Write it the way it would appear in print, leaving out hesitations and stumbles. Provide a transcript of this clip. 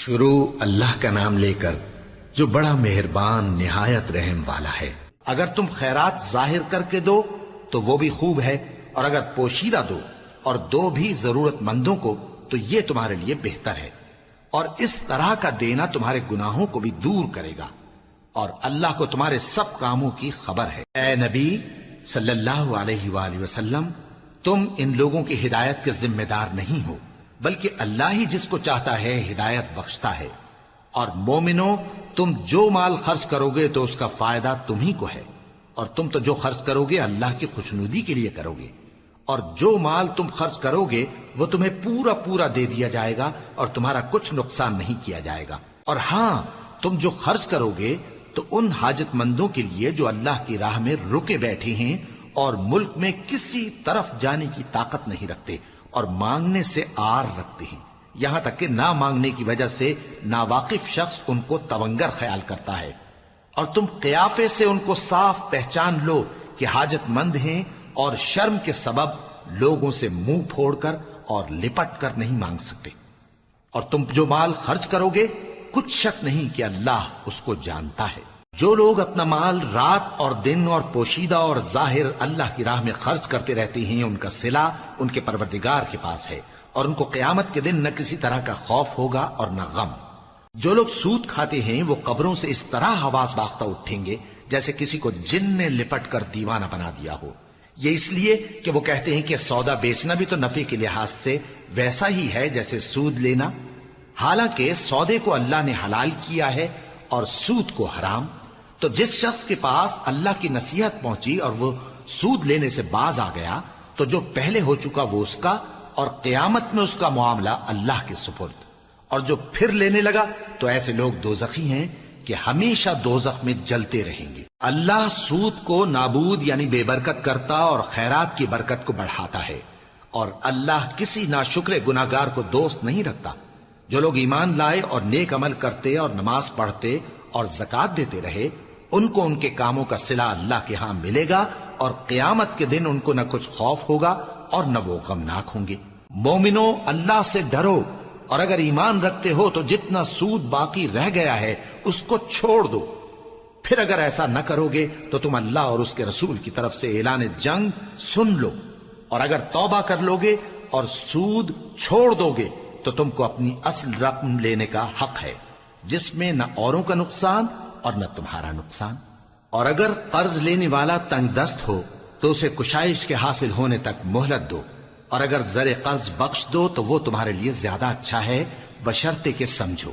شروع اللہ کا نام لے کر جو بڑا مہربان نہایت رحم والا ہے۔ اگر تم خیرات ظاہر کر کے دو تو وہ بھی خوب ہے، اور اگر پوشیدہ دو اور دو بھی ضرورت مندوں کو تو یہ تمہارے لیے بہتر ہے، اور اس طرح کا دینا تمہارے گناہوں کو بھی دور کرے گا، اور اللہ کو تمہارے سب کاموں کی خبر ہے۔ اے نبی صلی اللہ علیہ وآلہ وسلم، تم ان لوگوں کی ہدایت کے ذمہ دار نہیں ہو، بلکہ اللہ ہی جس کو چاہتا ہے ہدایت بخشتا ہے۔ اور مومنو، تم جو مال خرچ کرو گے تو اس کا فائدہ تمہیں کو ہے، اور تم تو جو خرچ کرو گے اللہ کی خوشنودی کے لیے کرو گے، اور جو مال تم خرچ کرو گے وہ تمہیں پورا پورا دے دیا جائے گا اور تمہارا کچھ نقصان نہیں کیا جائے گا۔ اور ہاں، تم جو خرچ کرو گے تو ان حاجت مندوں کے لیے جو اللہ کی راہ میں رکے بیٹھے ہیں اور ملک میں کسی طرف جانے کی طاقت نہیں رکھتے اور مانگنے سے آر رکھتے ہیں، یہاں تک کہ نہ مانگنے کی وجہ سے ناواقف شخص ان کو تونگر خیال کرتا ہے، اور تم قیافے سے ان کو صاف پہچان لو کہ حاجت مند ہیں، اور شرم کے سبب لوگوں سے منہ پھوڑ کر اور لپٹ کر نہیں مانگ سکتے۔ اور تم جو مال خرچ کرو گے کچھ شک نہیں کہ اللہ اس کو جانتا ہے۔ جو لوگ اپنا مال رات اور دن اور پوشیدہ اور ظاہر اللہ کی راہ میں خرچ کرتے رہتے ہیں، ان کا صلہ ان کے پروردگار کے پاس ہے، اور ان کو قیامت کے دن نہ کسی طرح کا خوف ہوگا اور نہ غم۔ جو لوگ سود کھاتے ہیں وہ قبروں سے اس طرح حواس باختہ اٹھیں گے جیسے کسی کو جن نے لپٹ کر دیوانہ بنا دیا ہو، یہ اس لیے کہ وہ کہتے ہیں کہ سودا بیچنا بھی تو نفع کے لحاظ سے ویسا ہی ہے جیسے سود لینا، حالانکہ سودے کو اللہ نے حلال کیا ہے اور سود کو حرام۔ تو جس شخص کے پاس اللہ کی نصیحت پہنچی اور وہ سود لینے سے باز آ گیا تو جو پہلے ہو چکا وہ اس کا، اور قیامت میں اس کا معاملہ اللہ کے سپرد۔ اور جو پھر لینے لگا تو ایسے لوگ دوزخی ہیں کہ ہمیشہ دوزخ میں جلتے رہیں گے۔ اللہ سود کو نابود یعنی بے برکت کرتا اور خیرات کی برکت کو بڑھاتا ہے، اور اللہ کسی ناشکر گناہگار کو دوست نہیں رکھتا۔ جو لوگ ایمان لائے اور نیک عمل کرتے اور نماز پڑھتے اور زکوٰۃ دیتے رہے، ان کو ان کے کاموں کا صلہ اللہ کے ہاں ملے گا، اور قیامت کے دن ان کو نہ کچھ خوف ہوگا اور نہ وہ غمناک ہوں گے۔ مومنو، اللہ سے ڈرو، اور اگر ایمان رکھتے ہو تو جتنا سود باقی رہ گیا ہے اس کو چھوڑ دو۔ پھر اگر ایسا نہ کرو گے تو تم اللہ اور اس کے رسول کی طرف سے اعلان جنگ سن لو، اور اگر توبہ کر لو گے اور سود چھوڑ دو گے تو تم کو اپنی اصل رقم لینے کا حق ہے، جس میں نہ اوروں کا نقصان اور نہ تمہارا نقصان۔ اور اگر قرض لینے والا تنگ دست ہو تو اسے کشائش کے حاصل ہونے تک مہلت دو، اور اگر زر قرض بخش دو تو وہ تمہارے لیے زیادہ اچھا ہے، بشرطے کہ سمجھو۔